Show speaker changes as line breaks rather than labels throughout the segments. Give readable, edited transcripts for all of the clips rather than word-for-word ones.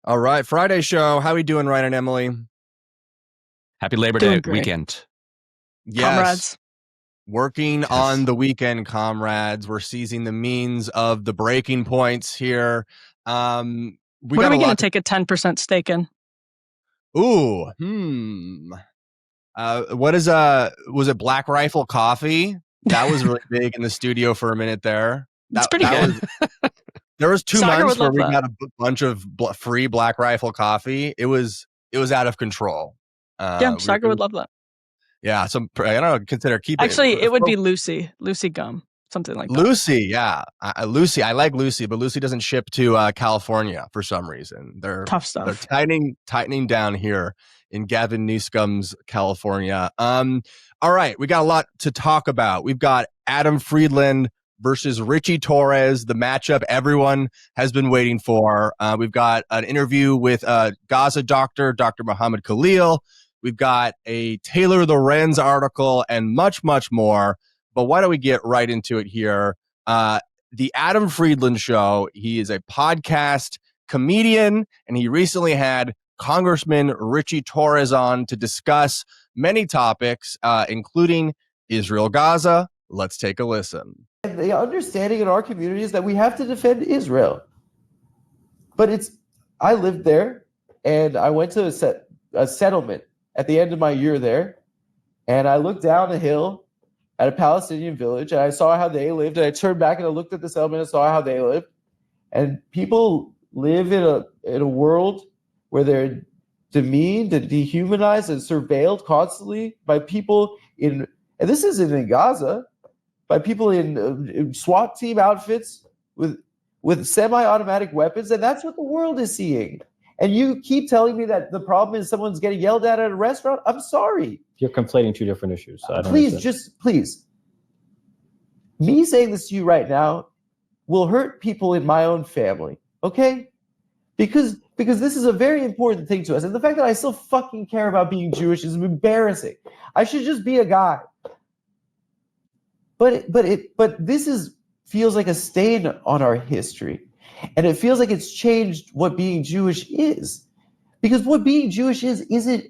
All right, Friday show. How we doing, Ryan and Emily?
Happy Labor Day weekend.
Yes.
Comrades.
Working on the weekend, comrades. We're seizing the means of the breaking points here.
What are we going to take a 10% stake in?
Ooh, what is was it Black Rifle Coffee? That was really big in the studio for a minute there.
That's pretty good.
There was 2 months where we
that.
got a bunch of free Black Rifle Coffee. It was out of control.
Sagar would love that.
Yeah, I don't know. Consider keeping.
Actually, it would be Lucy gum, something like that.
Lucy, yeah, Lucy. I like Lucy, but Lucy doesn't ship to California for some reason. They're
tough stuff.
They're tightening down here in Gavin Newsom's California. All right, we got a lot to talk about. We've got Adam Friedland versus Ritchie Torres, the matchup everyone has been waiting for. We've got an interview with Gaza Dr. Mohammed Khaleel. We've got a Taylor Lorenz article and much, much more. But why don't we get right into it here? The Adam Friedland Show. He is a podcast comedian, and he recently had Congressman Ritchie Torres on to discuss many topics, including Israel-Gaza. Let's take a listen.
The understanding in our community is that we have to defend Israel. But I lived there, and I went to a settlement at the end of my year there, and I looked down a hill at a Palestinian village, and I saw how they lived, and I turned back and I looked at the settlement and saw how they lived. And people live in a world where they're demeaned and dehumanized and surveilled constantly by people and this isn't in Gaza, by people in SWAT team outfits with semi-automatic weapons, and that's what the world is seeing. And you keep telling me that the problem is someone's getting yelled at a restaurant? I'm sorry.
You're conflating two different issues. So
Please. Me saying this to you right now will hurt people in my own family, okay? Because this is a very important thing to us. And the fact that I still fucking care about being Jewish is embarrassing. I should just be a guy. But this feels like a stain on our history. And it feels like it's changed what being Jewish is. Because what being Jewish is isn't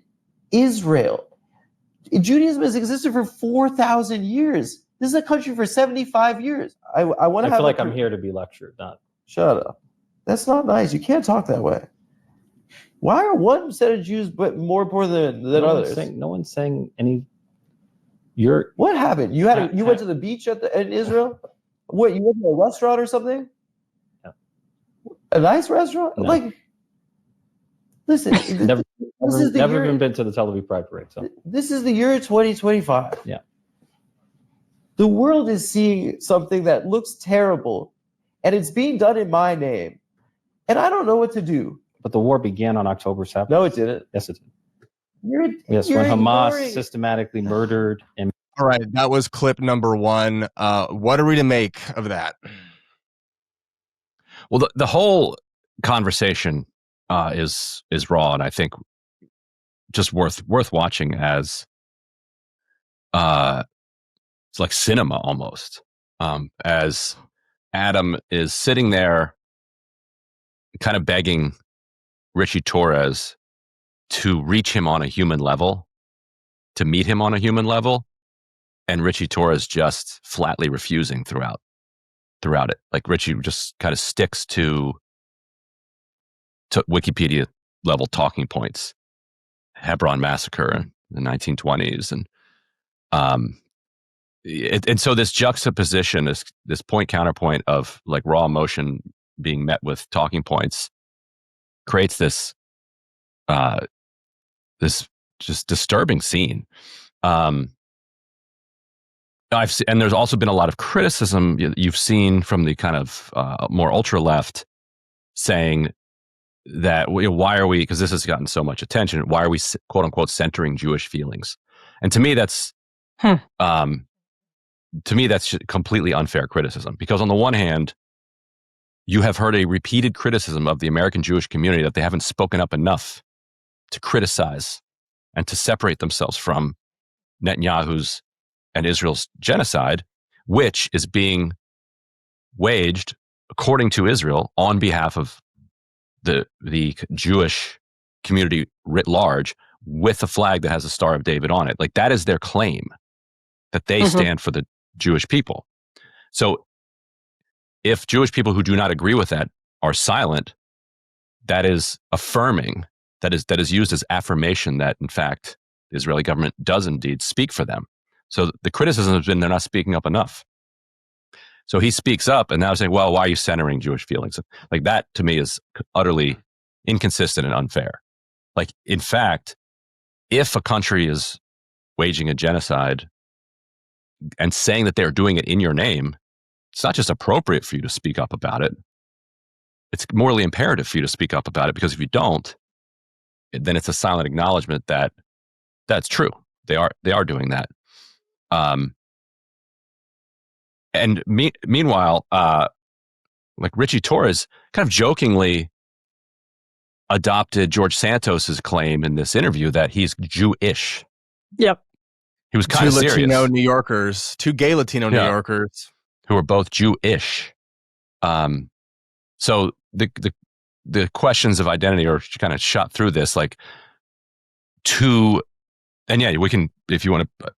Israel. Judaism has existed for 4,000 years. This is a country for 75 years. I
feel like I'm here to be lectured, not...
Shut up. That's not nice. You can't talk that way. Why are one set of Jews more important than others?
No one's saying any...
What happened? You went to the beach in Israel? What, you went to a restaurant or something?
No.
A nice restaurant?
No.
Like, listen.
Never even been to the Tel Aviv Pride Parade. So.
This is the year 2025.
Yeah.
The world is seeing something that looks terrible, and it's being done in my name. And I don't know what to do.
But the war began on October 7th.
No, it didn't.
Yes, it did.
When
Hamas systematically murdered and...
All right, that was clip number 1. What are we to make of that?
Well, the whole conversation is raw, and I think just worth watching as it's like cinema almost. As Adam is sitting there, kind of begging Ritchie Torres to reach him on a human level, to meet him on a human level, and Ritchie Torres just flatly refusing throughout it. Like Ritchie just kind of sticks to Wikipedia level talking points. Hebron massacre in the 1920s, and so this juxtaposition, this point counterpoint of like raw emotion being met with talking points, creates this just disturbing scene. And there's also been a lot of criticism you've seen from the kind of more ultra left saying that why are we, because this has gotten so much attention, why are we quote unquote centering Jewish feelings? And to me that's completely unfair criticism, because on the one hand, you have heard a repeated criticism of the American Jewish community that they haven't spoken up enough to criticize and to separate themselves from Netanyahu's and Israel's genocide, which is being waged, according to Israel, on behalf of the Jewish community writ large with a flag that has a Star of David on it. Like, that is their claim, that they stand for the Jewish people. So if Jewish people who do not agree with that are silent, that is affirming, that is used as affirmation that, in fact, the Israeli government does indeed speak for them. So the criticism has been they're not speaking up enough. So he speaks up, and now saying, well, why are you centering Jewish feelings? Like, that to me is utterly inconsistent and unfair. Like, in fact, if a country is waging a genocide and saying that they're doing it in your name, it's not just appropriate for you to speak up about it. It's morally imperative for you to speak up about it, because if you don't, then it's a silent acknowledgement that that's true. They are doing that. And meanwhile, like, Ritchie Torres kind of jokingly adopted George Santos's claim in this interview that he's Jewish.
Yep.
He was kind of serious.
Two gay Latino New Yorkers
who are both Jewish. So the questions of identity are kind of shot through this, like, and yeah, we can, if you want to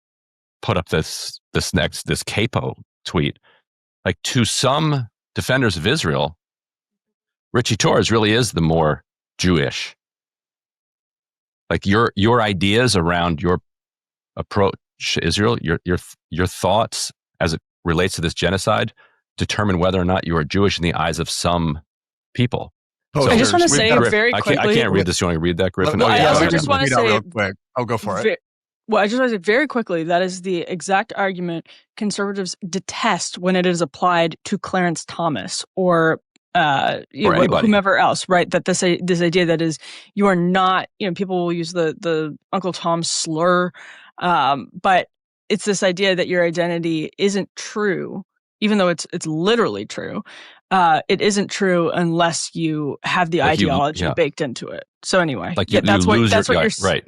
put up this capo tweet, like, to some defenders of Israel, Ritchie Torres really is the more Jewish. Like, your ideas around your approach to Israel, your thoughts as it relates to this genocide, determine whether or not you are Jewish in the eyes of some people.
I just want to say very quickly.
I can't read this. You want to read that, Griffin?
I just want to say
real quick. I'll go for it.
Well, I just want to say very quickly, that is the exact argument conservatives detest when it is applied to Clarence Thomas or whomever else, right? That this idea that is, you are not, people will use the Uncle Tom slur, but it's this idea that your identity isn't true, even though it's literally true. It isn't true unless you have the ideology baked into it. So anyway, that's what you're right.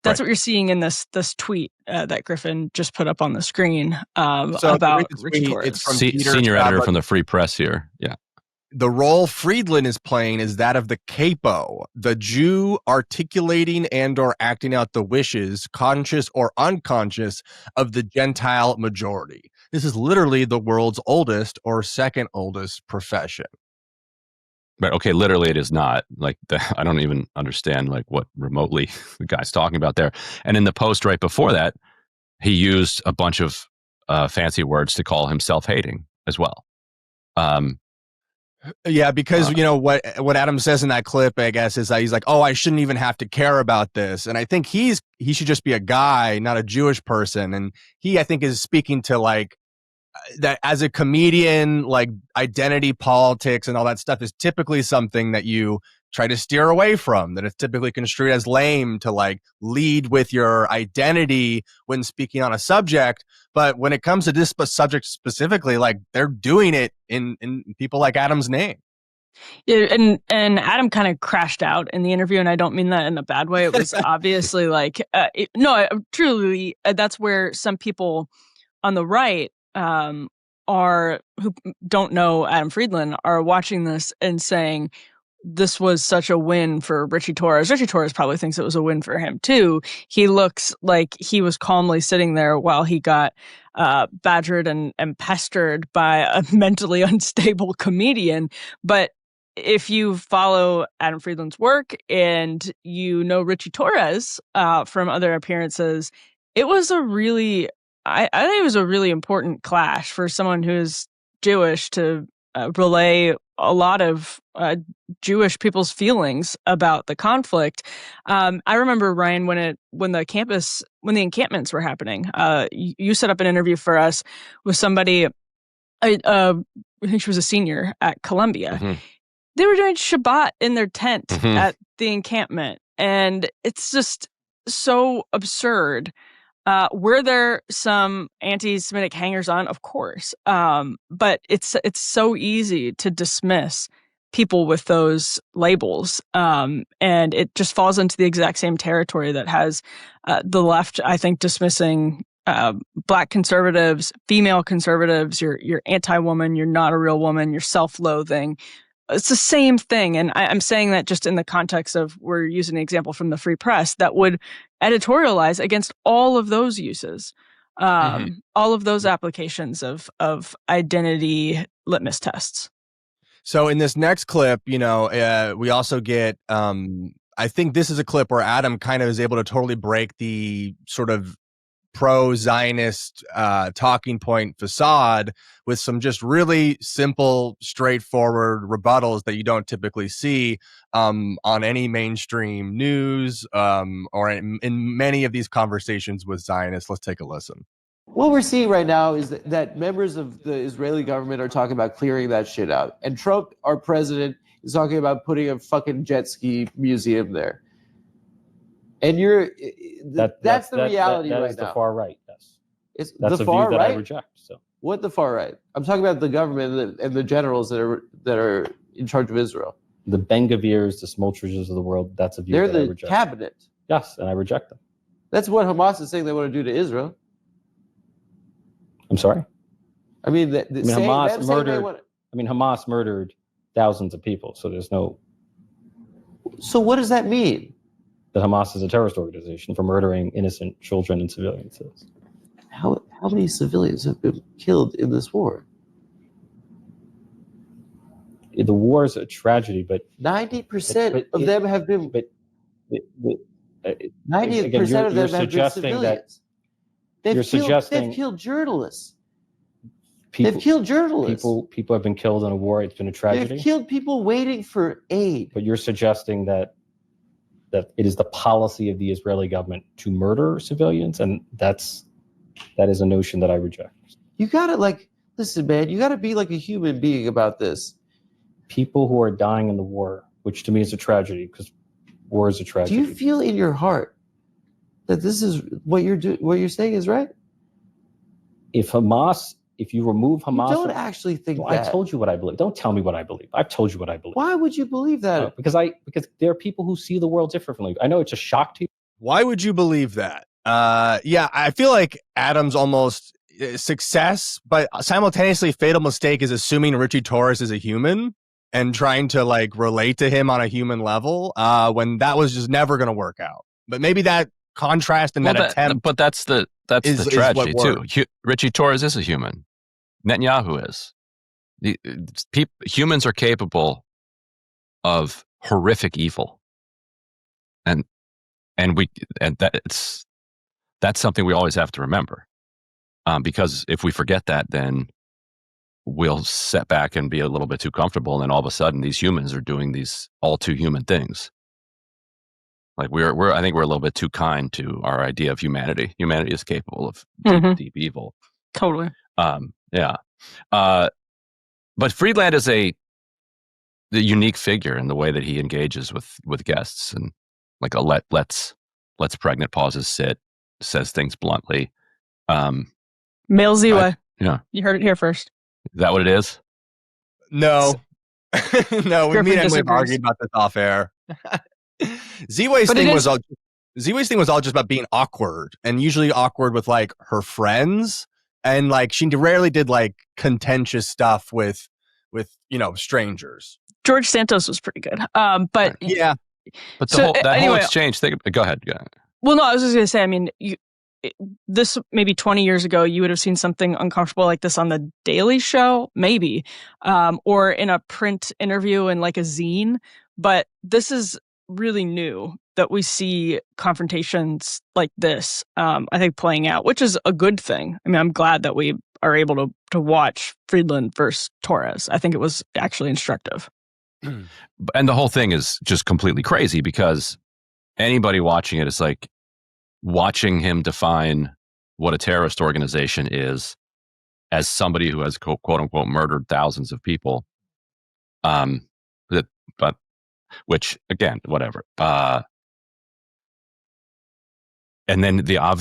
That's what you're seeing in this tweet that Griffin just put up on the screen about Ritchie Torres.
It's from
senior editor from the Free Press here. Yeah.
The role Friedland is playing is that of the capo, the Jew articulating and or acting out the wishes, conscious or unconscious, of the Gentile majority. This is literally the world's oldest or second oldest profession.
But okay, literally it is not. Like, I don't even understand like what remotely the guy's talking about there. And in the post right before that, he used a bunch of fancy words to call him self-hating as well.
Yeah, because what Adam says in that clip, I guess, is that he's like, oh, I shouldn't even have to care about this. And I think he should just be a guy, not a Jewish person. And I think is speaking to like that as a comedian, like identity politics and all that stuff is typically something that you try to steer away from, that it's typically construed as lame to like lead with your identity when speaking on a subject. But when it comes to this subject specifically, like they're doing it in people like Adam's name.
Yeah, and Adam kind of crashed out in the interview, and I don't mean that in a bad way. It was obviously like, truly, that's where some people on the right who don't know Adam Friedland are watching this and saying, this was such a win for Ritchie Torres. Ritchie Torres probably thinks it was a win for him too. He looks like he was calmly sitting there while he got badgered and pestered by a mentally unstable comedian. But if you follow Adam Friedland's work and you know Ritchie Torres from other appearances, it was I think it was a really important clash for someone who's Jewish to relay a lot of Jewish people's feelings about the conflict. I remember, Ryan, when the encampments were happening, you set up an interview for us with somebody. I think she was a senior at Columbia. Mm-hmm. They were doing Shabbat in their tent at the encampment, and it's just so absurd. Were there some anti-Semitic hangers-on? Of course. But it's so easy to dismiss people with those labels. And it just falls into the exact same territory that has the left, I think, dismissing Black conservatives, female conservatives, you're anti-woman, you're not a real woman, you're self-loathing. it's the same thing. And I'm saying that just in the context of, we're using an example from the Free Press that would editorialize against all of those uses, all of those applications of identity litmus tests.
So in this next clip, we also get, I think this is a clip where Adam kind of is able to totally break the sort of pro-Zionist talking point facade with some just really simple, straightforward rebuttals that you don't typically see on any mainstream news or in many of these conversations with Zionists. Let's take a listen.
What we're seeing right now is that members of the Israeli government are talking about clearing that shit out. And Trump, our president, is talking about putting a fucking jet ski museum there. And that's the reality right now. That is
the far right, yes.
It's
that's
the
a
far
view that
right?
I reject. So
what the far right? I'm talking about the government and the generals that are in charge of Israel.
The Ben-Gavirs, the Smoltrishes of the world, that's a view
They're
that I
the
reject.
cabinet.
Yes, and I reject them.
That's what Hamas is saying they want to do to Israel.
I'm sorry?
Hamas
murdered thousands of people, so there's no...
So what does that mean?
That Hamas is a terrorist organization for murdering innocent children and civilians.
How many civilians have been killed in this war?
The war is a tragedy, but
90% of them have been... 90% of them have been civilians. They've killed journalists. They've killed journalists.
People have been killed in a war. It's been a tragedy.
They've killed people waiting for aid.
But you're suggesting that it is the policy of the Israeli government to murder civilians, and that is a notion that I reject.
You gotta listen, man. You gotta be like a human being about this.
People who are dying in the war, which to me is a tragedy, because war is a tragedy.
Do you feel in your heart that this is what you're saying is right?
If you remove Hamas...
You don't actually think that.
I told you what I believe. Don't tell me what I believe. I've told you what I believe.
Why would you believe that?
Because there are people who see the world differently. I know it's a shock to you.
Why would you believe that? I feel like Adam's almost success, but simultaneously fatal mistake is assuming Ritchie Torres is a human and trying to relate to him on a human level when that was just never going to work out. But maybe that contrast and attempt...
But that's the tragedy too. Ritchie Torres is a human. Netanyahu is. Humans are capable of horrific evil, and that's something we always have to remember. Because if we forget that, then we'll set back and be a little bit too comfortable, and then all of a sudden, these humans are doing these all too human things. I think we're a little bit too kind to our idea of humanity. Humanity is capable of deep evil.
Totally.
Yeah. But Friedland is the unique figure in the way that he engages with guests, and let's pregnant pauses sit, says things bluntly.
Male Ziwa.
Yeah.
You heard it here first.
Is that what it is?
No. No, we
Griffin
have argued about this off air. Z-Way's thing was all just about being awkward, and usually awkward with her friends, and she rarely did contentious stuff with strangers.
George Santos was pretty good. But
yeah. But whole exchange thing. Go ahead.
Well, no, I was just gonna say, this maybe 20 years ago, you would have seen something uncomfortable like this on the Daily Show, maybe, or in a print interview in a zine. But this is really new that we see confrontations like this, I think, playing out, which is a good thing. I'm glad that we are able to watch Friedland versus Torres. I think it was actually instructive.
And the whole thing is just completely crazy, because anybody watching it is watching him define what a terrorist organization is as somebody who has quote unquote murdered thousands of people. Which again, whatever. And then I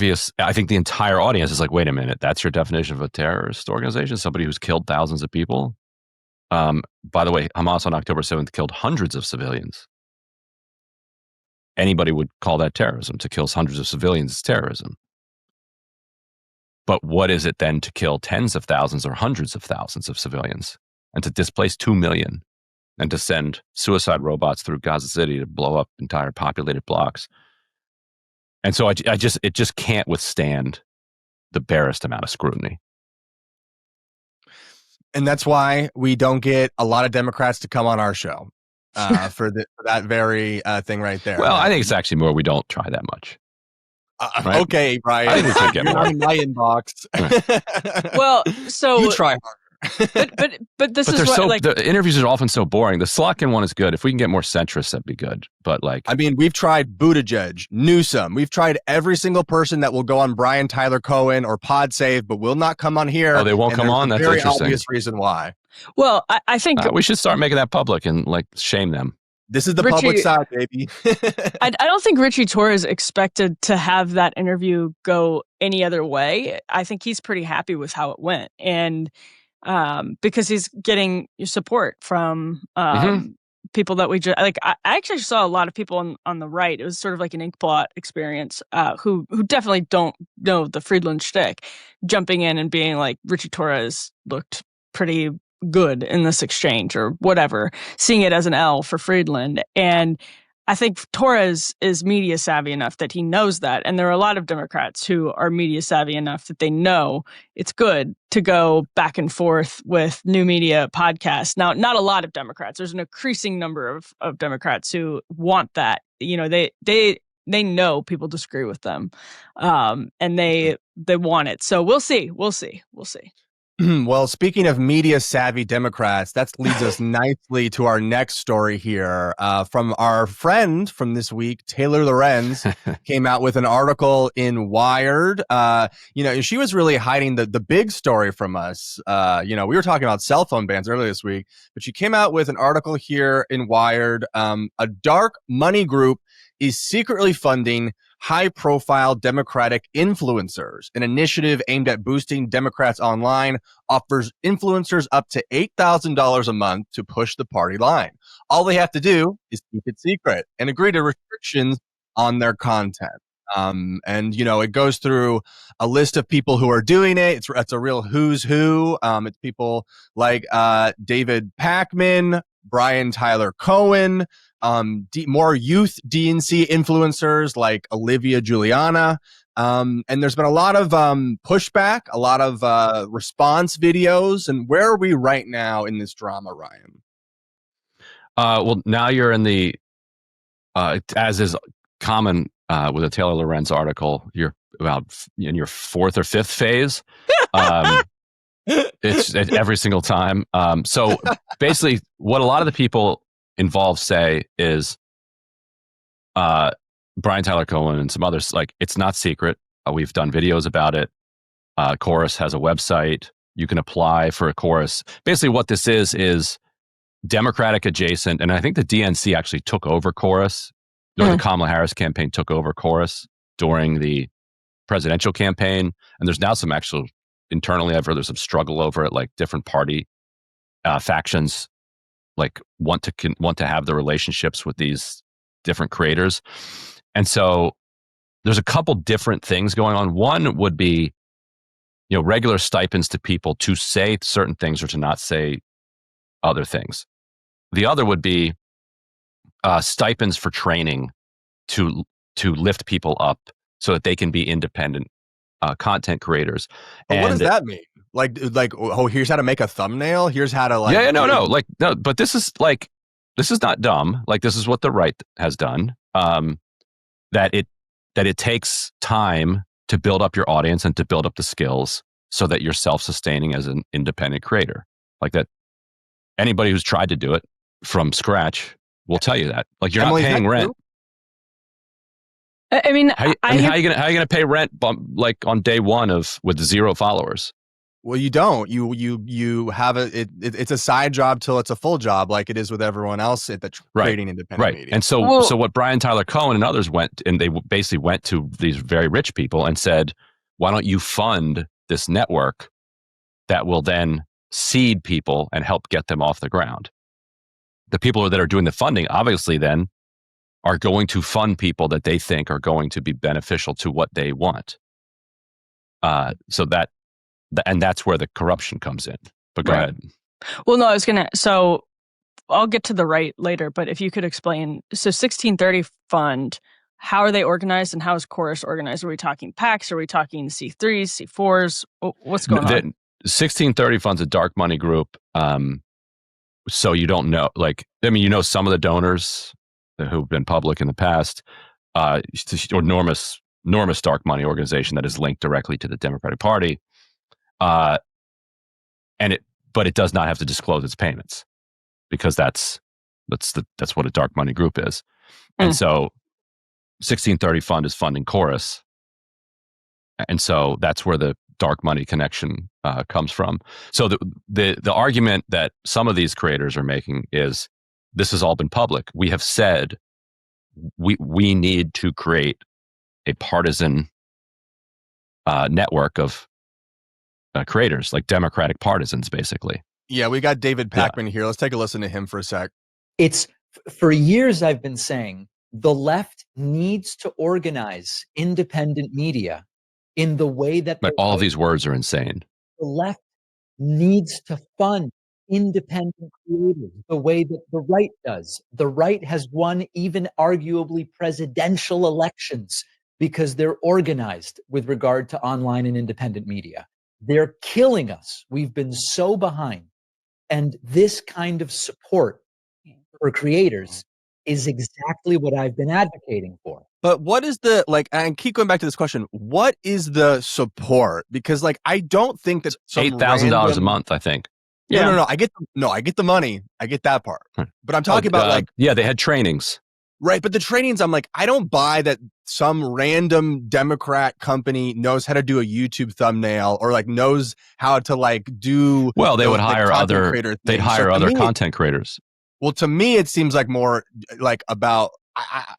think the entire audience is wait a minute, that's your definition of a terrorist organization? Somebody who's killed thousands of people? By the way, Hamas on October 7th killed hundreds of civilians. Anybody would call that terrorism. To kill hundreds of civilians is terrorism. But what is it then to kill tens of thousands or hundreds of thousands of civilians and to displace 2 million? and to send suicide robots through Gaza City to blow up entire populated blocks. And so it just can't withstand the barest amount of scrutiny.
And that's why we don't get a lot of Democrats to come on our show for that very thing right there.
Well, I think it's actually more we don't try that much. Right?
Okay, Brian.
I think we could get more.
In my inbox.
Well, so
you try harder.
but this is what, like,
the interviews are often so boring. The Slotkin one is good. If we can get more centrists, that'd be good. But like,
I mean, we've tried Buttigieg, Newsom. We've tried every single person that will go on Brian Tyler Cohen or Pod Save, but will not come on here.
Oh, they won't come on? That's
very
interesting.
Obvious reason why.
Well, I think
we should start making that public and like shame them.
This is the
Ritchie,
public side, baby.
I don't think Ritchie Torres expected to have that interview go any other way. I think he's pretty happy with how it went. And because he's getting support from people that we just like. I actually saw a lot of people on the right. It was sort of like an Inkblot experience who definitely don't know the Friedland shtick, jumping in and being like, Ritchie Torres looked pretty good in this exchange or whatever, seeing it as an L for Friedland. And I think Torres is media savvy enough that he knows that. And there are a lot of Democrats who are media savvy enough that they know it's good to go back and forth with new media podcasts. Now, not a lot of Democrats. There's an increasing number of Democrats who want that. You know, they know people disagree with them, and they want it. So we'll see.
Well, speaking of media savvy Democrats, that leads us nicely to our next story here. From our friend from this week, Taylor Lorenz, came out with an article in Wired. She was really hiding the big story from us. We were talking about cell phone bans earlier this week, but she came out with an article here in Wired. A dark money group is secretly funding high-profile Democratic influencers. An initiative aimed at boosting Democrats online offers influencers up to $8,000 a month to push the party line. All they have to do is keep it secret and agree to restrictions on their content. It goes through a list of people who are doing it. It's a real who's who. It's people like David Pakman, Brian Tyler Cohen, more youth DNC influencers like Olivia Juliana. And there's been a lot of pushback, a lot of response videos. And where are we right now in this drama, Ryan?
Well, now you're in the, as is common with a Taylor Lorenz article, you're about in your fourth or fifth phase. It's every single time. So basically, what a lot of the people involved say is Brian Tyler Cohen and some others, like, it's not secret. We've done videos about it. Chorus has a website. You can apply for a Chorus. Basically, what this is Democratic adjacent, and I think the DNC actually took over Chorus. The Kamala Harris campaign took over Chorus during the presidential campaign, and there's now some actual internally, I've heard there's some struggle over it, like different party factions like want to have the relationships with these different creators. And so there's a couple different things going on. One would be, regular stipends to people to say certain things or to not say other things. The other would be stipends for training to lift people up so that they can be independent content creators.
But what does that mean? Like, oh, here's how to make a thumbnail. Here's how to
no. But this is not dumb. Like, this is what the right has done. That it takes time to build up your audience and to build up the skills so that you're self-sustaining as an independent creator. Like that, anybody who's tried to do it from scratch will tell you that. Like, you're not paying rent.
I mean,
how are you gonna pay rent like on day one with 0 followers?
Well, you don't. You have it's a side job till it's a full job, like it is with everyone else at the creating independent media.
And so what Brian Tyler Cohen and others went, and they basically went to these very rich people and said, why don't you fund this network that will then seed people and help get them off the ground? The people that are doing the funding obviously then are going to fund people that they think are going to be beneficial to what they want. And that's where the corruption comes in. But go ahead.
Well, no, I was going to. So I'll get to the right later, but if you could explain, so 1630 Fund, how are they organized and how is Chorus organized? Are we talking PACs? Are we talking C3s, C4s? What's going on?
1630 Fund's a dark money group. So you don't know, you know some of the donors who've been public in the past. It's an enormous dark money organization that is linked directly to the Democratic Party. But it does not have to disclose its payments because that's what a dark money group is. And so 1630 Fund is funding Chorus. And so that's where the dark money connection comes from. So the argument that some of these creators are making is this has all been public. We have said we need to create a partisan network of creators, like Democratic partisans, basically.
Yeah, we got David Pakman here. Let's take a listen to him for a sec.
It's for years I've been saying the left needs to organize independent media in the way that
But all of these words are insane.
The left needs to fund independent creators the way that the right does. The right has won even arguably presidential elections because they're organized with regard to online and independent media. They're killing us. We've been so behind. And this kind of support for creators is exactly what I've been advocating for.
But what is and keep going back to this question, what is the support? Because I don't think that
$8,000 a month, I think.
Yeah.
No. I get the money. I get that part. But I'm talking about
they had trainings.
Right. But the trainings, I'm I don't buy that some random Democrat company knows how to do a YouTube thumbnail or knows how to do.
Well, they would hire they'd hire other content creators.
Well, to me, it seems more about,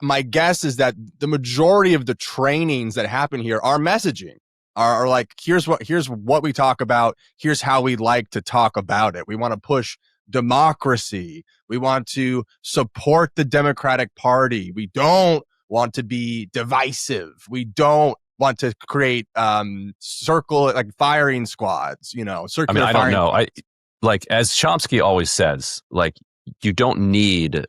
my guess is that the majority of the trainings that happen here are messaging, are here's what we talk about. Here's how we like to talk about it. We want to push democracy. We want to support the Democratic Party. We don't want to be divisive. We don't want to create firing squads, circular
I
firing
don't know.
squads.
As Chomsky always says, you don't need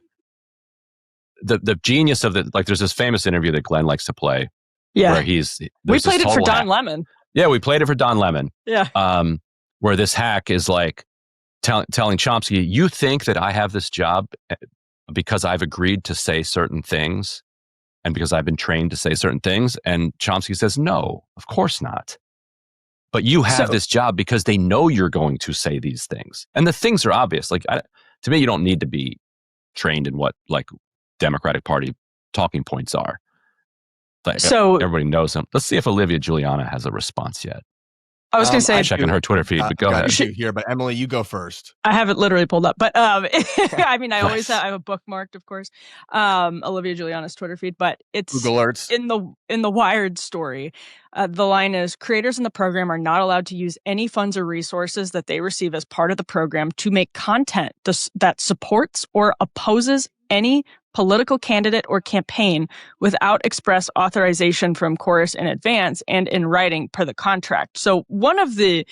the genius of there's this famous interview that Glenn likes to play.
Yeah.
Where
we played it for Don Lemon.
Yeah, we played it for Don Lemon.
Yeah.
Where this hack is telling Chomsky, you think that I have this job because I've agreed to say certain things and because I've been trained to say certain things? And Chomsky says, no, of course not. But you have this job because they know you're going to say these things. And the things are obvious. To me, you don't need to be trained in what Democratic Party talking points are. Everybody knows them. Let's see if Olivia Giuliana has a response yet.
I was going to say,
I'm checking her Twitter feed, but go ahead.
Here, but Emily, you go first.
I have it literally pulled up, but I mean, I always have a bookmarked, of course, Olivia Giuliana's Twitter feed, but it's
Google alerts
in the Wired story. The line is, creators in the program are not allowed to use any funds or resources that they receive as part of the program to make content that supports or opposes any political candidate or campaign without express authorization from Chorus in advance and in writing per the contract. So one of the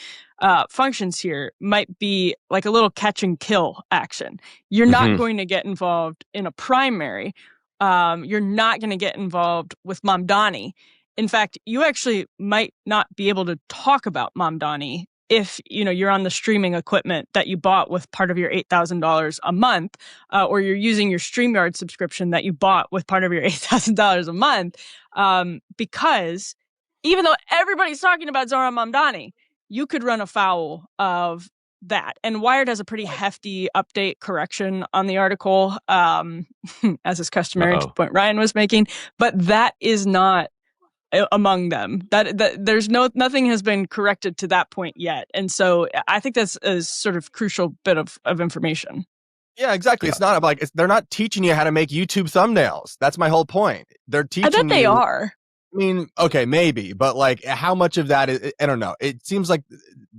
functions here might be a little catch and kill action. You're not going to get involved in a primary. You're not going to get involved with Mamdani. In fact, you actually might not be able to talk about Mamdani if you're on the streaming equipment that you bought with part of your $8,000 a month, or you're using your StreamYard subscription that you bought with part of your $8,000 a month, because even though everybody's talking about Zohran Mamdani, you could run afoul of that. And Wired has a pretty hefty update correction on the article, as is customary to the point Ryan was making, but that is not among them. That there's nothing has been corrected to that point yet, and so I think that's a sort of crucial bit of information.
Yeah, exactly. Yeah. It's not they're not teaching you how to make YouTube thumbnails. That's my whole point. They're teaching.
I bet they are.
I mean, okay, maybe, but how much of that is? I don't know. It seems like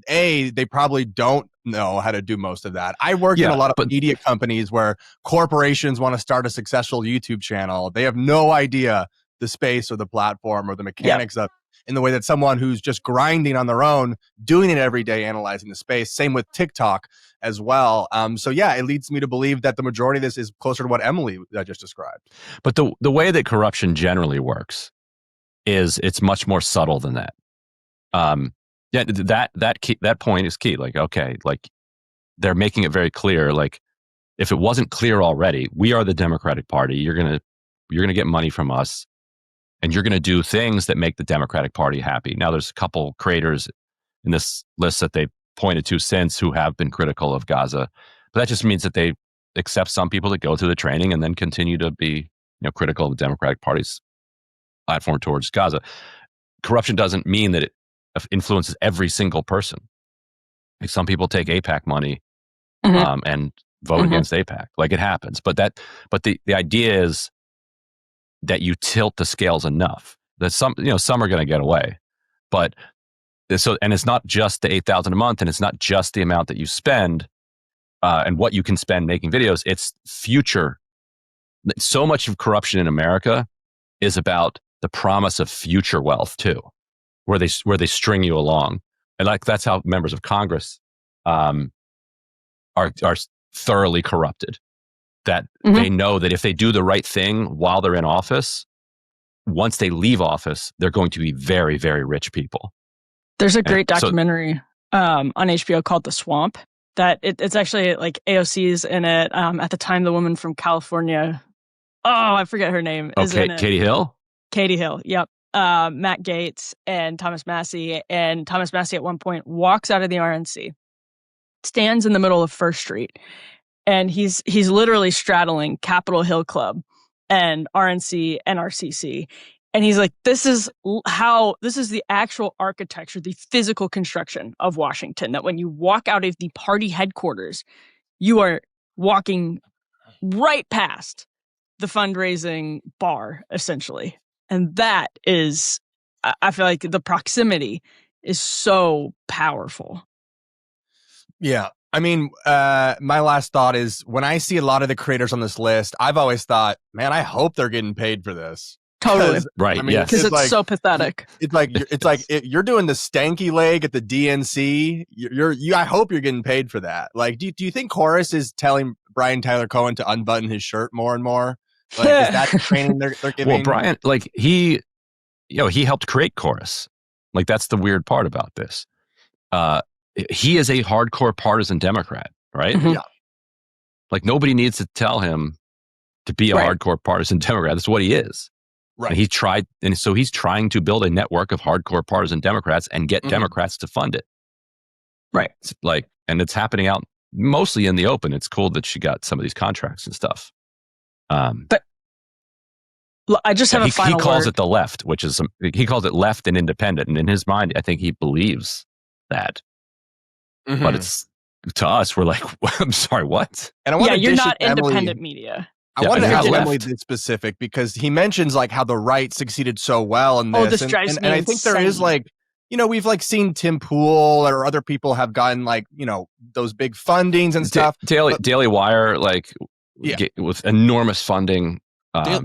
they probably don't know how to do most of that. I work in a lot of media companies where corporations want to start a successful YouTube channel. They have no idea the space or the platform or the mechanics of in the way that someone who's just grinding on their own, doing it every day, analyzing the space. Same with TikTok as well. So yeah, it leads me to believe that the majority of this is closer to what Emily just described.
But the way that corruption generally works is it's much more subtle than that. That point is key. Like, okay, like they're making it very clear. Like, if it wasn't clear already, we are the Democratic Party. You're gonna get money from us, and you're gonna do things that make the Democratic Party happy. Now, there's a couple creators in this list that they pointed to since who have been critical of Gaza, but that just means that they accept some people that go through the training and then continue to be critical of the Democratic Party's platform towards Gaza. Corruption doesn't mean that it influences every single person. Like, some people take AIPAC money and vote against AIPAC. Like, it happens. But the idea is that you tilt the scales enough that some are going to get away. But and it's not just the $8,000 a month, and it's not just the amount that you spend and what you can spend making videos. It's future. So much of corruption in America is about the promise of future wealth too, where they string you along, and like that's how members of Congress are thoroughly corrupted. That they know that if they do the right thing while they're in office, once they leave office, they're going to be very, very rich people.
There's a great documentary on HBO called The Swamp. That it's actually like AOC's in it. At the time, the woman from California, I forget her name. Is in it.
Katie Hill.
Katie Hill. Yep. Matt Gaetz and Thomas Massie. And Thomas Massie at one point walks out of the RNC, stands in the middle of First Street, and he's literally straddling Capitol Hill Club and RNC and RCC. And he's like, this is the actual architecture, the physical construction of Washington, that when you walk out of the party headquarters, you are walking right past the fundraising bar, essentially. And that is, I feel like the proximity is so powerful.
Yeah. I mean, my last thought is when I see a lot of the creators on this list, I've always thought, man, I hope they're getting paid for this.
Totally.
Right.
I mean,
yes.
Because it's
like,
so pathetic.
It's like you're doing the stanky leg at the DNC. I hope you're getting paid for that. Like, do you think Chorus is telling Brian Tyler Cohen to unbutton his shirt more and more? Like, is that the training they're giving?
Well, Brian, like he helped create Chorus. Like, that's the weird part about this. He is a hardcore partisan Democrat, right?
Yeah.
Like, nobody needs to tell him to be a hardcore partisan Democrat. That's what he is.
Right.
And so he's trying to build a network of hardcore partisan Democrats and get Democrats to fund it.
Right.
It's like, and it's happening out mostly in the open. It's cool that she got some of these contracts and stuff.
But I just have a final
He calls
word.
it the left, he calls it left and independent. And in his mind, I think he believes that. But it's, to us, we're like, I'm sorry, what?
And I want to
you're not
Emily,
independent media.
I wanted to
you're
ask
left.
Emily this specific because he mentions like how the right succeeded so well in this.
This drives me
and I think there is
insane.
like, we've like seen Tim Pool or other people have gotten like, those big fundings and stuff.
Daily Wire, like, with enormous funding.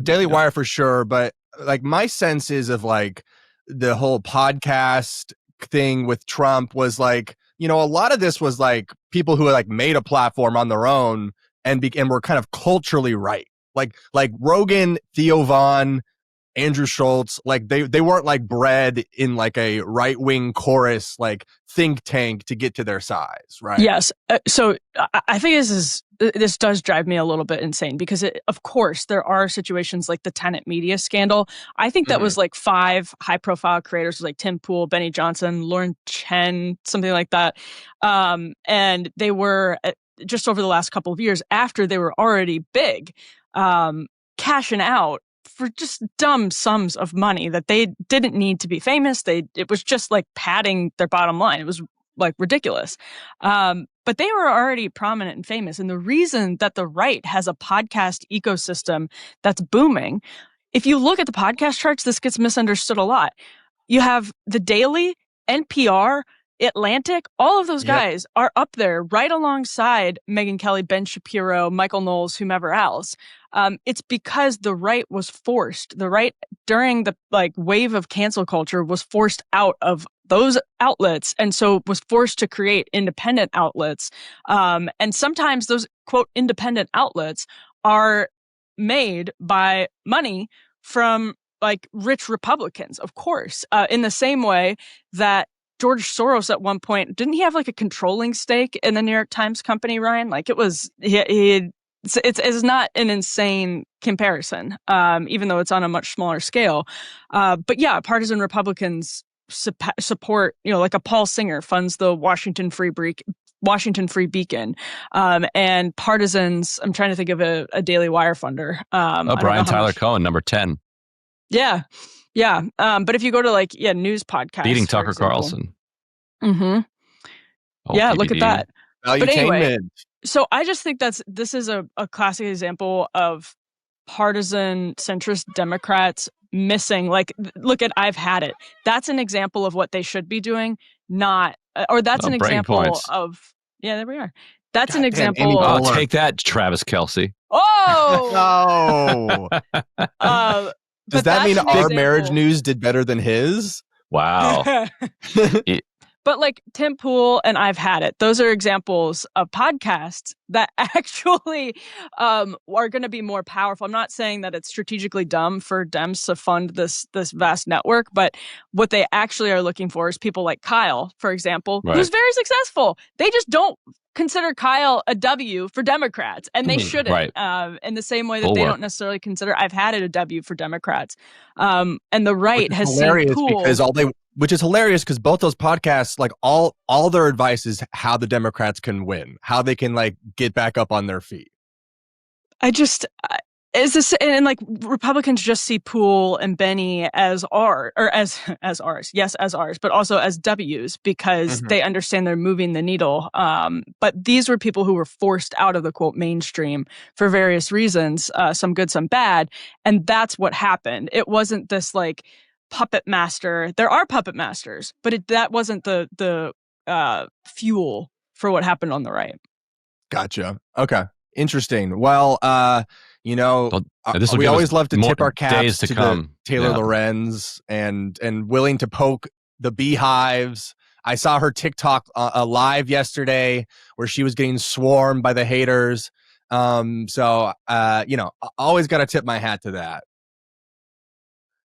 Daily Wire for sure. But like my sense is of like the whole podcast thing with Trump was like, a lot of this was like people who had like made a platform on their own and were kind of culturally right. Like Rogan, Theo Von, Andrew Schultz, like they weren't like bred in like a right-wing chorus, like think tank to get to their size, right?
Yes. So I think this does drive me a little bit insane because of course there are situations like the Tenet Media scandal. I think that was like 5 high-profile creators like Tim Pool, Benny Johnson, Lauren Chen, something like that. And they were just over the last couple of years after they were already big, cashing out for just dumb sums of money that they didn't need to be famous. It was just like padding their bottom line. It was like ridiculous. But they were already prominent and famous. And the reason that the right has a podcast ecosystem that's booming, if you look at the podcast charts, this gets misunderstood a lot. You have The Daily, NPR, Atlantic, all of those
Yep.
guys are up there right alongside Megyn Kelly, Ben Shapiro, Michael Knowles, whomever else. It's because the right was forced. The right during the wave of cancel culture was forced out of those outlets, and so was forced to create independent outlets. And sometimes those quote independent outlets are made by money from rich Republicans, of course, in the same way that George Soros at one point, didn't he have a controlling stake in the New York Times company, Ryan? It was, it's not an insane comparison, even though it's on a much smaller scale. But yeah, partisan Republicans support, a Paul Singer funds the Washington Free Beacon, and partisans. I'm trying to think of a Daily Wire funder.
Brian Tyler Cohen, number 10.
Yeah. But if you go to news podcasts,
beating Tucker Carlson.
Mm-hmm. Yeah, look at that. But anyway, so I just think this is a classic example of partisan centrist Democrats missing. Look at I've had it. That's an example of what they should be doing, not or that's an example
points.
Of there we are. That's an
Damn,
example.
Oh, take that, Travis Kelce.
Oh.
No. Does that mean our marriage news did better than his?
Wow.
But Tim Pool and I've had it. Those are examples of podcasts that actually are going to be more powerful. I'm not saying that it's strategically dumb for Dems to fund this vast network, but what they actually are looking for is people like Kyle, for example, who's very successful. They just don't consider Kyle a W for Democrats, and they shouldn't. In the same way that they don't necessarily consider I've had it a W for Democrats. And the right has seen Pool.
Which is hilarious because both those podcasts, all their advice is how the Democrats can win, how they can get back up on their feet.
Republicans just see Pool and Benny as ours, but also as W's because they understand they're moving the needle. But these were people who were forced out of the quote mainstream for various reasons, some good, some bad, and that's what happened. It wasn't this puppet master. There are puppet masters, but that wasn't the fuel for what happened on the right.
Gotcha. Okay. Interesting. Well, we always love to tip our caps to Taylor Lorenz and willing to poke the beehives. I saw her TikTok live yesterday where she was getting swarmed by the haters. So always got to tip my hat to that.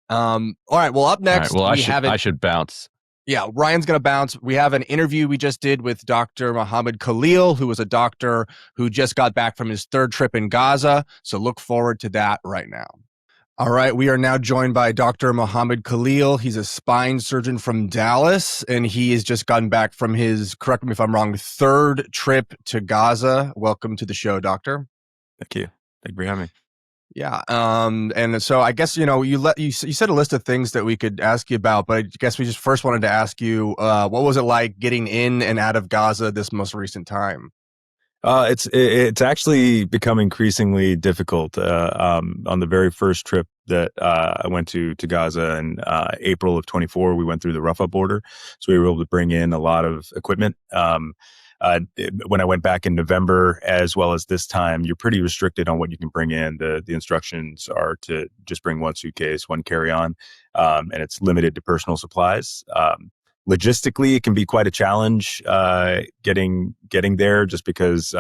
All right. Well, up next,
I should bounce.
Yeah, Ryan's going to bounce. We have an interview we just did with Dr. Mohammed Khaleel, who was a doctor who just got back from his third trip in Gaza. So look forward to that right now. All right, we are now joined by Dr. Mohammed Khaleel. He's a spine surgeon from Dallas, and he has just gotten back from his, correct me if I'm wrong, third trip to Gaza. Welcome to the show, doctor.
Thank you. Thank you for having me.
Yeah. And so I guess, you said a list of things that we could ask you about, but I guess we just first wanted to ask you, what was it like getting in and out of Gaza this most recent time?
It's actually become increasingly difficult. On the very first trip that I went to Gaza in April of 24, we went through the Rafah border, so we were able to bring in a lot of equipment. When I went back in November, as well as this time, you're pretty restricted on what you can bring in. The instructions are to just bring one suitcase, one carry-on, and it's limited to personal supplies. Logistically, it can be quite a challenge getting there, just because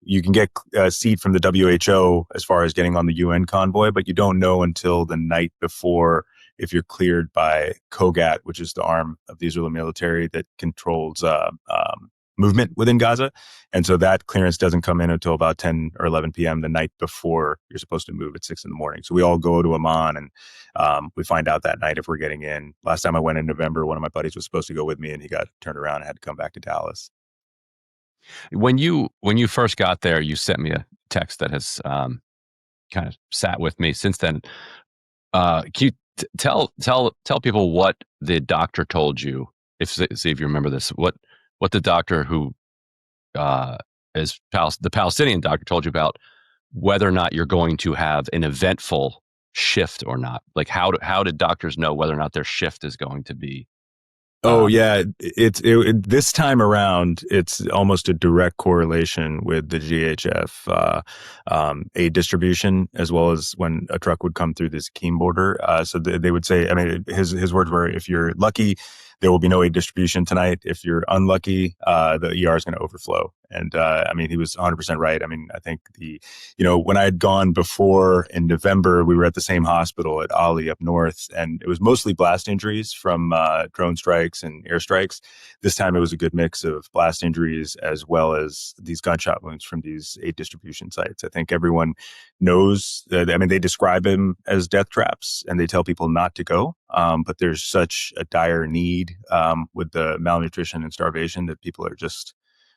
you can get a seat from the WHO as far as getting on the UN convoy, but you don't know until the night before if you're cleared by Kogat, which is the arm of the Israeli military that controls movement within Gaza. And so that clearance doesn't come in until about 10 or 11 p.m. the night before you're supposed to move at 6 a.m. So we all go to Amman and we find out that night if we're getting in. Last time I went in November, one of my buddies was supposed to go with me and he got turned around and had to come back to Dallas.
When you first got there, you sent me a text that has kind of sat with me since then. Can you tell people what the doctor told you? See if you remember this. What the doctor who is the Palestinian doctor told you about whether or not you're going to have an eventful shift or not. Like how did doctors know whether or not their shift is going to be
Oh yeah, this time around, it's almost a direct correlation with the GHF aid distribution, as well as when a truck would come through this Keene border. So they would say, I mean, his words were, if you're lucky, there will be no aid distribution tonight. If you're unlucky, the ER is going to overflow. And I mean, he was 100% right. I mean, I think when I had gone before in November, we were at the same hospital at Ali up north, and it was mostly blast injuries from drone strikes and airstrikes. This time it was a good mix of blast injuries as well as these gunshot wounds from these aid distribution sites. I think everyone knows that, I mean, they describe them as death traps and they tell people not to go. But there's such a dire need with the malnutrition and starvation that people are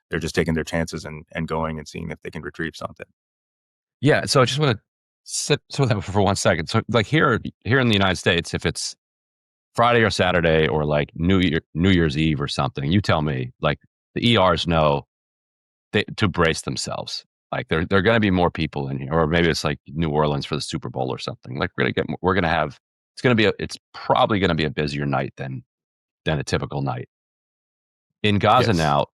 they're just taking their chances and going and seeing if they can retrieve something.
Yeah. So I just want to sit with that for 1 second. So like here in the United States, if it's Friday or Saturday or like New Year's Eve or something, you tell me, like the ERs know to brace themselves. Like there are going to be more people in here, or maybe it's like New Orleans for the Super Bowl or something. Like it's probably going to be a busier night than a typical night. In Gaza now,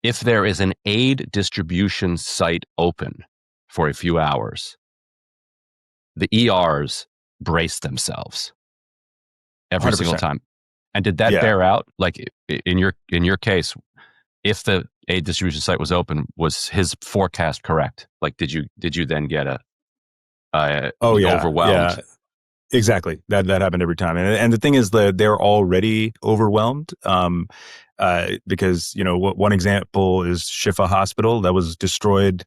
if there is an aid distribution site open for a few hours, the ERs brace themselves every
100%.
single time. And did that bear out? Like in your case, if the aid distribution site was open, was his forecast correct? Like, did you then get overwhelmed?
Yeah. Exactly. That happened every time. And the thing is that they're already overwhelmed. Because, one example is Shifa Hospital that was destroyed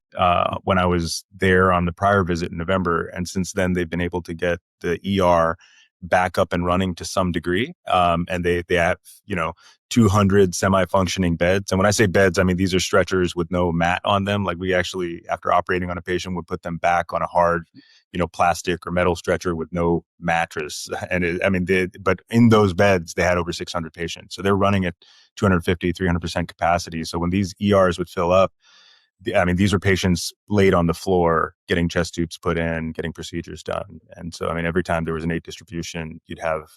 when I was there on the prior visit in November. And since then, they've been able to get the ER back up and running to some degree. And they have, 200 semi-functioning beds. And when I say beds, I mean, these are stretchers with no mat on them. Like we actually, after operating on a patient, would put them back on a hard, plastic or metal stretcher with no mattress. And but in those beds, they had over 600 patients. So they're running at 250, 300% capacity. So when these ERs would fill up, these are patients laid on the floor, getting chest tubes put in, getting procedures done. And so, every time there was an aid distribution, you'd have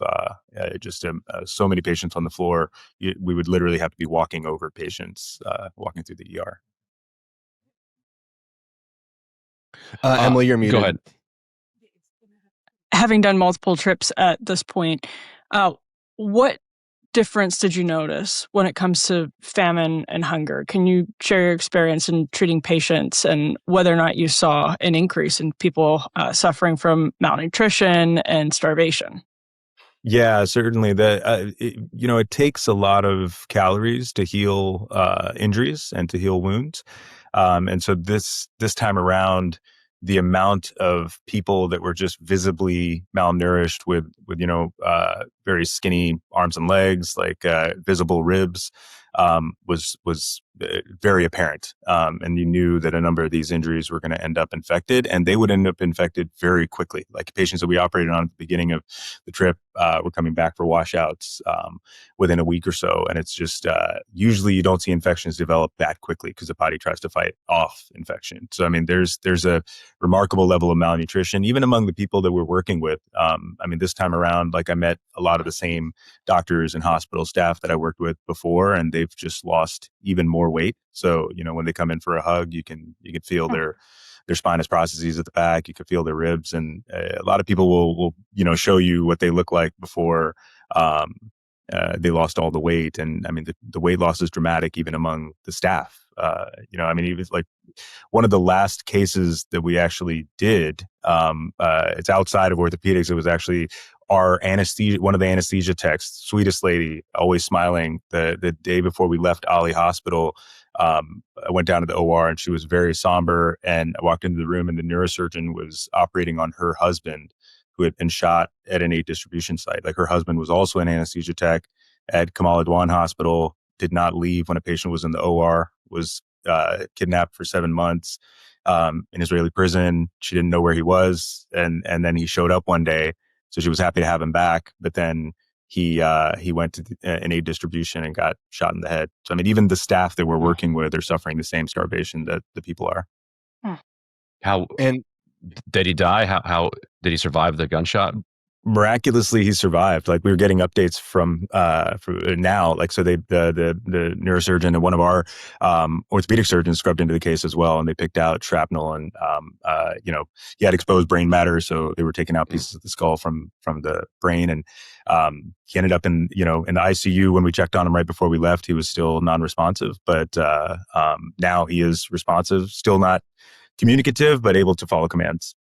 so many patients on the floor. We would literally have to be walking over patients, walking through the ER.
Emily, you're muted.
Go ahead.
Having done multiple trips at this point, what difference did you notice when it comes to famine and hunger? Can you share your experience in treating patients and whether or not you saw an increase in people suffering from malnutrition and starvation?
Yeah, certainly. It takes a lot of calories to heal injuries and to heal wounds. And so this time around, the amount of people that were just visibly malnourished with very skinny arms and legs, like visible ribs, was very apparent. And you knew that a number of these injuries were going to end up infected, and they would end up infected very quickly. Like patients that we operated on at the beginning of the trip were coming back for washouts within a week or so. And it's just usually you don't see infections develop that quickly because the body tries to fight off infection. So there's a remarkable level of malnutrition even among the people that we're working with. This time around, like I met a lot of the same doctors and hospital staff that I worked with before, and they've just lost even more weight. So, when they come in for a hug, you can feel their spinous processes at the back. You can feel their ribs, and a lot of people will show you what they look like before they lost all the weight. And the weight loss is dramatic even among the staff. Even like one of the last cases that we actually did, it's outside of orthopedics. It was actually our anesthesia, one of the anesthesia techs, sweetest lady, always smiling. The day before we left Ali Hospital, I went down to the OR and she was very somber. And I walked into the room and the neurosurgeon was operating on her husband, who had been shot at an aid distribution site. Like her husband was also an anesthesia tech at Kamal Adwan Hospital, did not leave when a patient was in the OR, was kidnapped for 7 months in Israeli prison. She didn't know where he was. And then he showed up one day. So she was happy to have him back. But then he went to an aid distribution and got shot in the head. So, even the staff that we're working with are suffering the same starvation that the people are.
How, and did he die? How did he survive the gunshot
miraculously he survived. Like we were getting updates from now, like so the neurosurgeon and one of our orthopedic surgeons scrubbed into the case as well, and they picked out shrapnel and he had exposed brain matter, so they were taking out pieces of the skull from the brain, and he ended up in the ICU. When we checked on him right before we left, he was still non-responsive, but now he is responsive, still not communicative, but able to follow commands.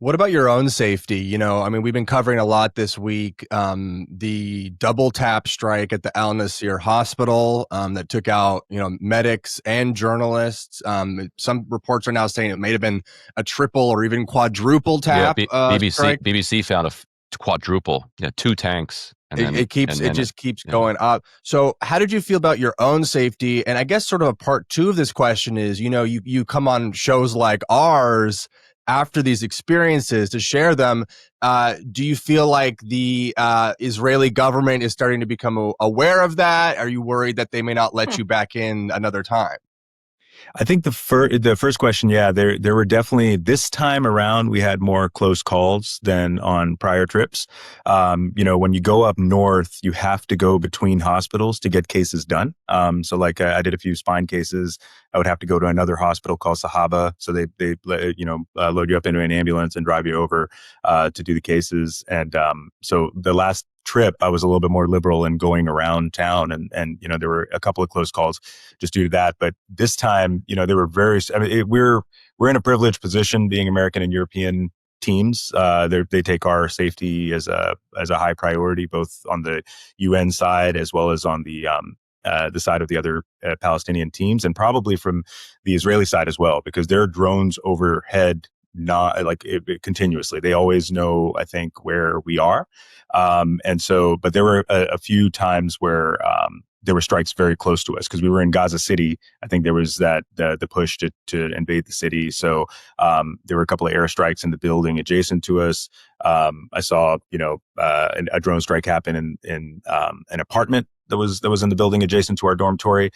What about your own safety? We've been covering a lot this week. The double tap strike at the Al Nasir hospital that took out, medics and journalists. Some reports are now saying it may have been a triple or even quadruple tap.
BBC found a quadruple. Yeah, 2 tanks. And
it just keeps going up. So how did you feel about your own safety? And I guess sort of a part 2 of this question is, you come on shows like ours after these experiences to share them. Do you feel like the Israeli government is starting to become aware of that? Are you worried that they may not let you back in another time?
I think the first question, there were definitely, this time around, we had more close calls than on prior trips. When you go up north, you have to go between hospitals to get cases done. So like I did a few spine cases. I would have to go to another hospital called Sahaba. So they load you up into an ambulance and drive you over to do the cases. And so the last trip, I was a little bit more liberal in going around town, and there were a couple of close calls just due to that. But this time, there were we're in a privileged position being American and European teams. They take our safety as a high priority, both on the UN side as well as on the side of the other Palestinian teams, and probably from the Israeli side as well, because their drones overhead continuously. They always know, I think, where we are. But there were a few times where there were strikes very close to us because we were in Gaza City. I think there was the push to invade the city. So there were a couple of airstrikes in the building adjacent to us. I saw a drone strike happen in an apartment that was in the building adjacent to our dormitory.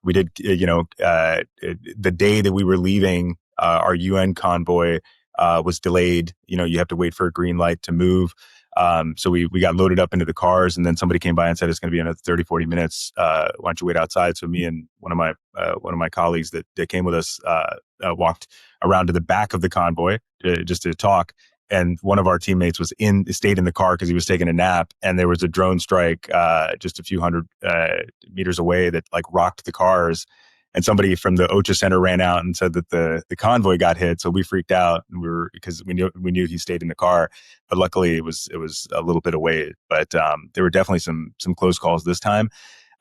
We did the day that we were leaving, our UN convoy was delayed. You have to wait for a green light to move. So we got loaded up into the cars, and then somebody came by and said, it's going to be another 30, 40 minutes. Why don't you wait outside? So me and one of my colleagues that came with us walked around to the back of the convoy just to talk. And one of our teammates stayed in the car because he was taking a nap, and there was a drone strike just a few hundred meters away that rocked the cars. And somebody from the OCHA Center ran out and said that the convoy got hit. So we freaked out, and because we knew he stayed in the car. But luckily, it was a little bit away. But there were definitely some close calls this time.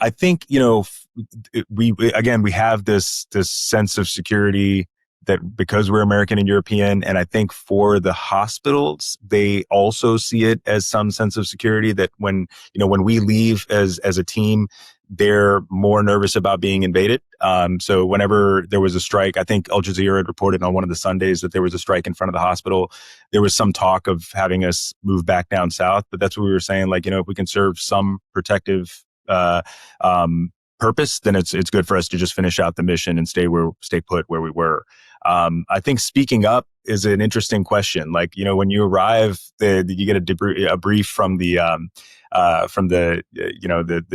I think we have this sense of security that because we're American and European, and I think for the hospitals, they also see it as some sense of security that when we leave as a team, they're more nervous about being invaded. So whenever there was a strike, I think Al Jazeera had reported on one of the Sundays that there was a strike in front of the hospital. There was some talk of having us move back down south, but that's what we were saying. If we can serve some protective purpose, then it's good for us to just finish out the mission and stay put where we were. I think speaking up is an interesting question. When you arrive, you get a brief from the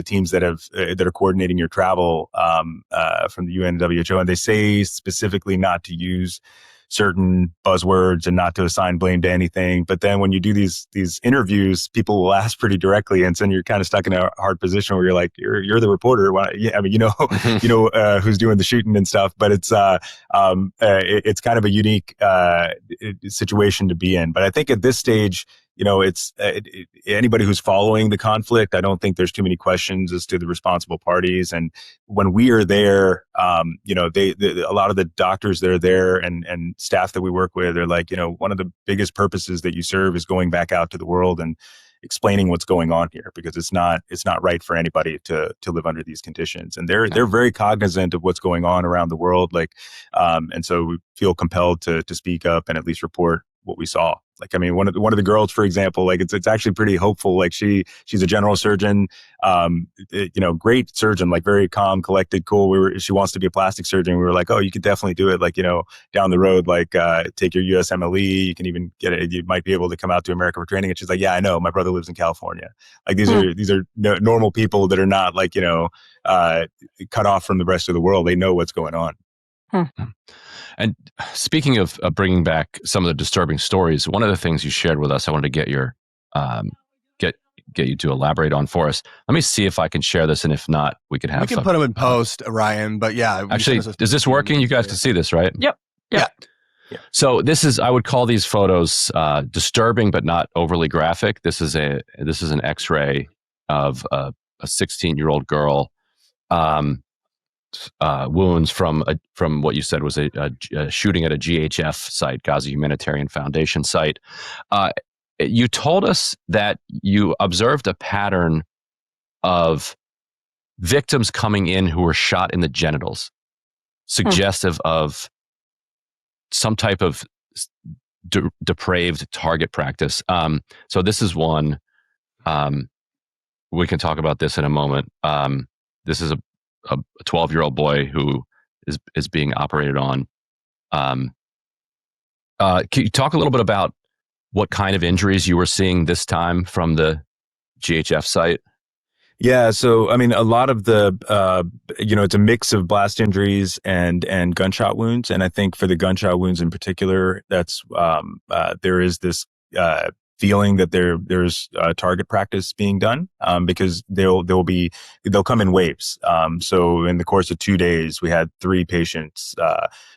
teams that are coordinating your travel from the UN and WHO, and they say specifically not to use certain buzzwords and not to assign blame to anything. But then when you do these interviews, people will ask pretty directly, and so you're kind of stuck in a hard position where you're like, you're the reporter. Who's doing the shooting and stuff. But it's kind of a unique situation to be in. But I think at this stage, it's anybody who's following the conflict, I don't think there's too many questions as to the responsible parties. And when we are there, a lot of the doctors that are there and staff that we work with are like, one of the biggest purposes that you serve is going back out to the world and explaining what's going on here, because it's not right for anybody to live under these conditions. And they're very cognizant of what's going on around the world. And so we feel compelled to speak up and at least report what we saw. Like, I mean, one of the girls, for example, like it's actually pretty hopeful. Like she's a general surgeon, great surgeon, like very calm, collected, cool. She wants to be a plastic surgeon. We were like, oh, you could definitely do it. Like, down the road, like take your USMLE. You can even get it. You might be able to come out to America for training. And she's like, yeah, I know. My brother lives in California. Like these are normal people that are not like, cut off from the rest of the world. They know what's going on.
And speaking of bringing back some of the disturbing stories, one of the things you shared with us, I wanted to get your get you to elaborate on for us. Let me see if I can share this, and if not, we could have.
We can put them in post, Ryan. But yeah,
actually, is this working? You guys can see this, right?
Yep.
Yeah.
So this is, I would call these photos disturbing, but not overly graphic. This is an X-ray of a 16-year-old girl. Wounds from what you said was a shooting at a GHF site, Gaza Humanitarian Foundation site. You told us that you observed a pattern of victims coming in who were shot in the genitals, suggestive of some type of depraved target practice. So this is one. We can talk about this in a moment. This is a 12-year-old boy who is being operated on. Can you talk a little bit about what kind of injuries you were seeing this time from the GHF site?
Yeah, so I mean, a lot of the, it's a mix of blast injuries and gunshot wounds, and I think for the gunshot wounds in particular, that's there is this feeling that there's target practice being done, because they'll come in waves. So in the course of 2 days, we had 3 patients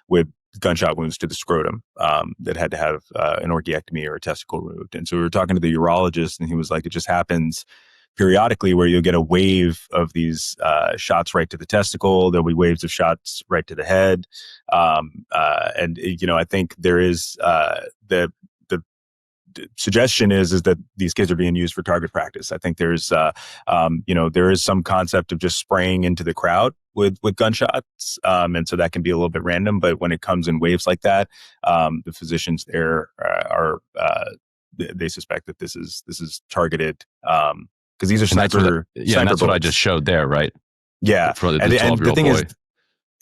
with gunshot wounds to the scrotum that had to have an orchiectomy or a testicle removed. And so we were talking to the urologist, and he was like, it just happens periodically where you'll get a wave of these shots right to the testicle. There'll be waves of shots right to the head. I think there is the suggestion is that these kids are being used for target practice. I think there's, there is some concept of just spraying into the crowd with gunshots. And so that can be a little bit random, but when it comes in waves like that, the physicians there they suspect that this is targeted, because these are sniper.
And that's what I just showed there, right?
Yeah.
For the 12-year-old
the thing
boy.
is,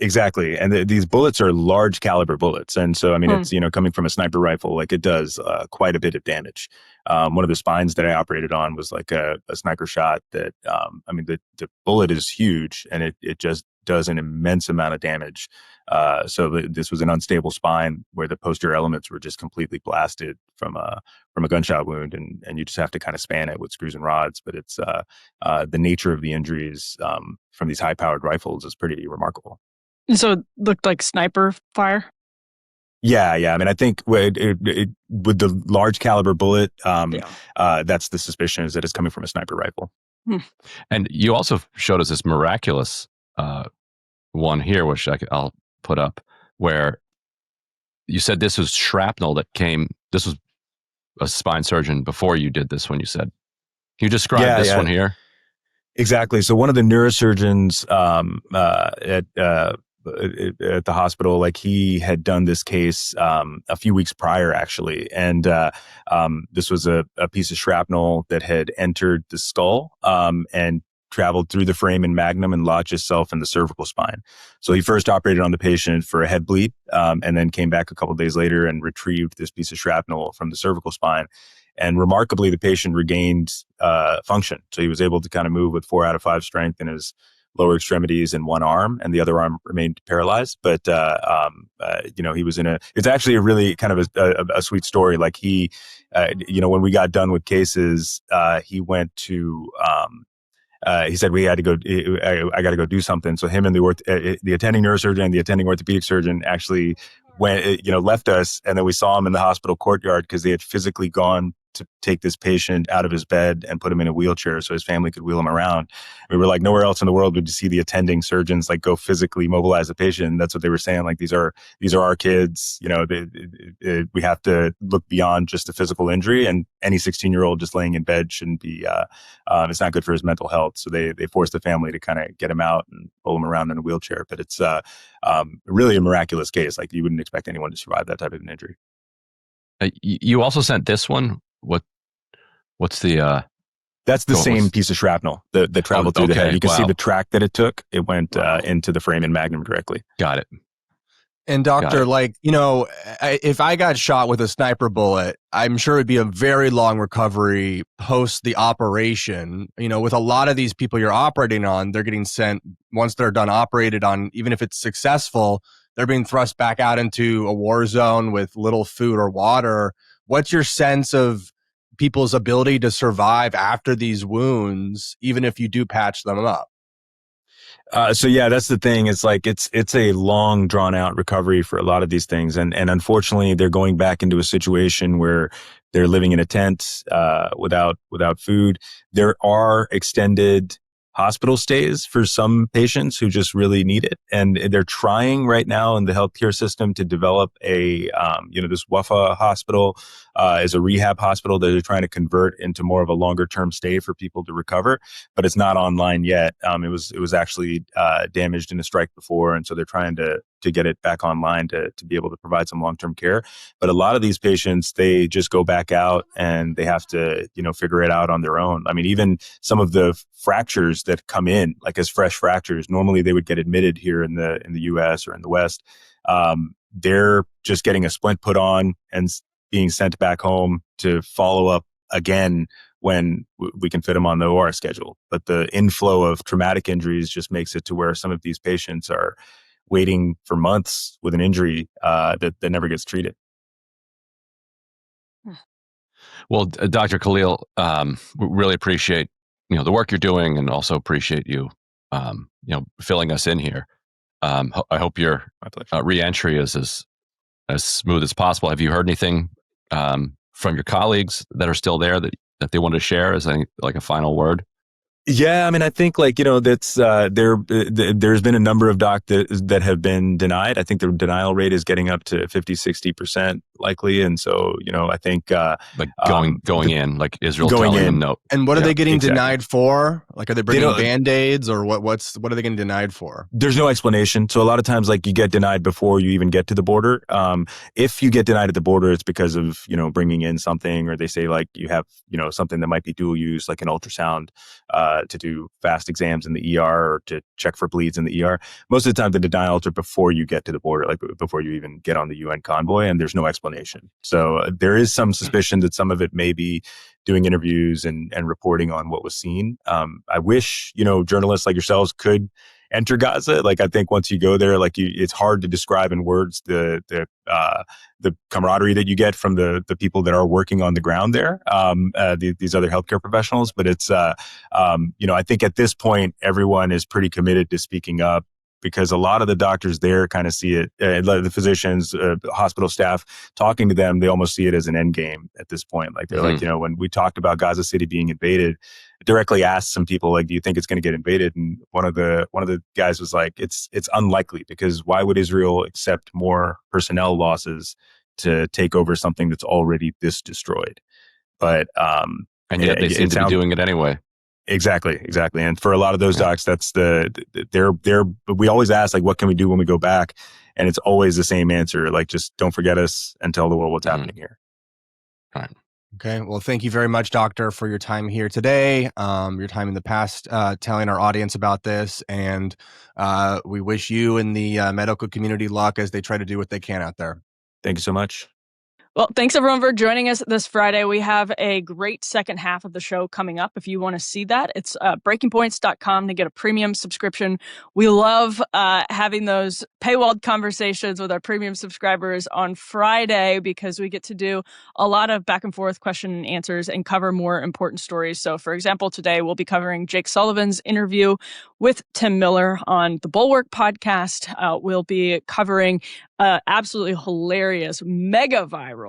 exactly. And these bullets are large caliber bullets. And so, I mean, it's, coming from a sniper rifle, like it does quite a bit of damage. One of the spines that I operated on was like a sniper shot that, the bullet is huge, and it just does an immense amount of damage. So this was an unstable spine where the posterior elements were just completely blasted from a gunshot wound. And you just have to kind of span it with screws and rods. But it's the nature of the injuries from these high powered rifles is pretty remarkable.
So it looked like sniper fire?
Yeah. I mean, I think with the large caliber bullet, that's the suspicion, is that it's coming from a sniper rifle.
And you also showed us this miraculous one here, which I'll put up, where you said this was shrapnel that came. This was a spine surgeon before you did this one, you said. Can you describe this one here?
Exactly. So one of the neurosurgeons at the hospital, like he had done this case a few weeks prior, actually. And this was a piece of shrapnel that had entered the skull and traveled through the foramen magnum and lodged itself in the cervical spine. So he first operated on the patient for a head bleed, and then came back a couple of days later and retrieved this piece of shrapnel from the cervical spine. And remarkably, the patient regained function. So he was able to kind of move with 4 out of 5 strength in his lower extremities and one arm, and the other arm remained paralyzed. But, he was it's actually a really kind of a sweet story. Like he, when we got done with cases, he went to, he said, we had to go, I got to go do something. So him and the attending neurosurgeon and the attending orthopedic surgeon actually went, left us. And then we saw him in the hospital courtyard because they had physically gone to take this patient out of his bed and put him in a wheelchair so his family could wheel him around. We were like, nowhere else in the world would you see the attending surgeons like go physically mobilize the patient. And that's what they were saying. Like, these are our kids. We have to look beyond just a physical injury, and any 16-year-old just laying in bed shouldn't be, it's not good for his mental health. So they forced the family to kind of get him out and pull him around in a wheelchair. But it's really a miraculous case. Like, you wouldn't expect anyone to survive that type of an injury.
You also sent this one. What's the?
That's the same piece of shrapnel that traveled through the head. You can see the track that it took. It went into the foramen magnum directly.
Got it.
And doctor, if I got shot with a sniper bullet, I'm sure it'd be a very long recovery post the operation. With a lot of these people you're operating on, they're getting sent, once they're done operated on, even if it's successful, they're being thrust back out into a war zone with little food or water. What's your sense of people's ability to survive after these wounds, even if you do patch them up?
So yeah, that's the thing. It's like it's a long, drawn out recovery for a lot of these things, and unfortunately, they're going back into a situation where they're living in a tent without food. There are extended hospital stays for some patients who just really need it, and they're trying right now in the healthcare system to develop this Wafa hospital is a rehab hospital that they're trying to convert into more of a longer term stay for people to recover, but it's not online yet. It was actually damaged in a strike before, and so they're trying to get it back online to be able to provide some long term care. But a lot of these patients, they just go back out and they have to figure it out on their own. I mean, even some of the fractures that come in like as fresh fractures, normally they would get admitted here in the US or in the West. They're just getting a splint put on and being sent back home to follow up again when we can fit them on the OR schedule. But the inflow of traumatic injuries just makes it to where some of these patients are waiting for months with an injury that never gets treated.
Well, Dr. Khaleel, we really appreciate the work you're doing, and also appreciate you filling us in here. I hope your re-entry is as smooth as possible. Have you heard anything from your colleagues that are still there that they want to share as a final word?
Yeah, I mean, I think that's there's been a number of that have been denied. I think the denial rate is getting up to 50-60% likely, and so I think
going in, like Israel
going
telling
in.
them no.
And what are they getting denied for? Like, are they bringing Band-Aids, or what are they getting denied for?
There's no explanation. So a lot of times, you get denied before you even get to the border. If you get denied at the border, it's because of bringing in something, or they say you have something that might be dual use, like an ultrasound. To do fast exams in the ER or to check for bleeds in the ER. Most of the time, the denials are before you get to the border, before you even get on the UN convoy, and there's no explanation. So there is some suspicion that some of it may be doing interviews and reporting on what was seen. I wish, journalists like yourselves could enter Gaza. I think once you go there, it's hard to describe in words the camaraderie that you get from the people that are working on the ground there, these other healthcare professionals. But it's, I think at this point, everyone is pretty committed to speaking up, because a lot of the doctors there kind of see it, the physicians, hospital staff, talking to them, they almost see it as an end game at this point. They're when we talked about Gaza City being invaded, I directly asked some people, do you think it's going to get invaded? And one of the guys was like, it's unlikely, because why would Israel accept more personnel losses to take over something that's already this destroyed? But
and yet they seem to be doing it anyway.
Exactly. And for a lot of those docs, that's we always ask, what can we do when we go back? And it's always the same answer, just don't forget us and tell the world what's happening here.
All right.
Okay. Well, thank you very much, Doctor, for your time here today, your time in the past telling our audience about this. And we wish you and the medical community luck as they try to do what they can out there.
Thank you so much.
Well, thanks everyone for joining us this Friday. We have a great second half of the show coming up. If you want to see that, it's breakingpoints.com to get a premium subscription. We love having those paywalled conversations with our premium subscribers on Friday, because we get to do a lot of back and forth question and answers and cover more important stories. So, for example, today we'll be covering Jake Sullivan's interview with Tim Miller on the Bulwark podcast. We'll be covering absolutely hilarious, mega viral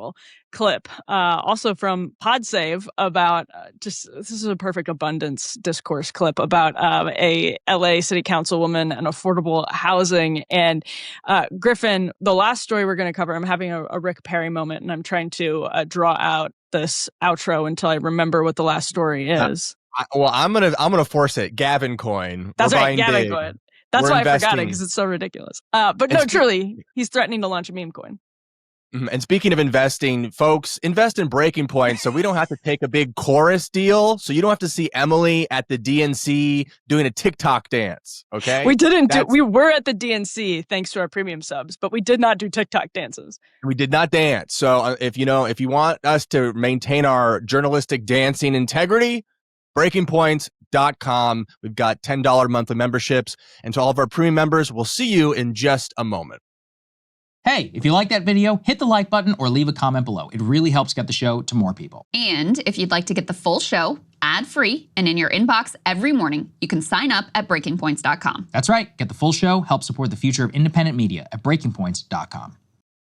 clip, also from PodSave, about this is a perfect abundance discourse clip about a LA city councilwoman and affordable housing. And Griffin, the last story we're going to cover, I'm having a Rick Perry moment, and I'm trying to draw out this outro until I remember what the last story is.
I'm gonna force it. Gavin coin.
That's right, Gavin coin. That's why I forgot it, because it's so ridiculous. But no, truly, he's threatening to launch a meme coin.
And speaking of investing, folks, invest in Breaking Point so we don't have to take a big chorus deal. So you don't have to see Emily at the DNC doing a TikTok dance. Okay.
We were at the DNC thanks to our premium subs, but we did not do TikTok dances.
We did not dance. So if you want us to maintain our journalistic dancing integrity, breakingpoints.com. We've got $10 monthly memberships. And to all of our premium members, we'll see you in just a moment.
Hey, if you like that video, hit the like button or leave a comment below. It really helps get the show to more people.
And if you'd like to get the full show, ad-free, and in your inbox every morning, you can sign up at breakingpoints.com.
That's right. Get the full show, help support the future of independent media at breakingpoints.com.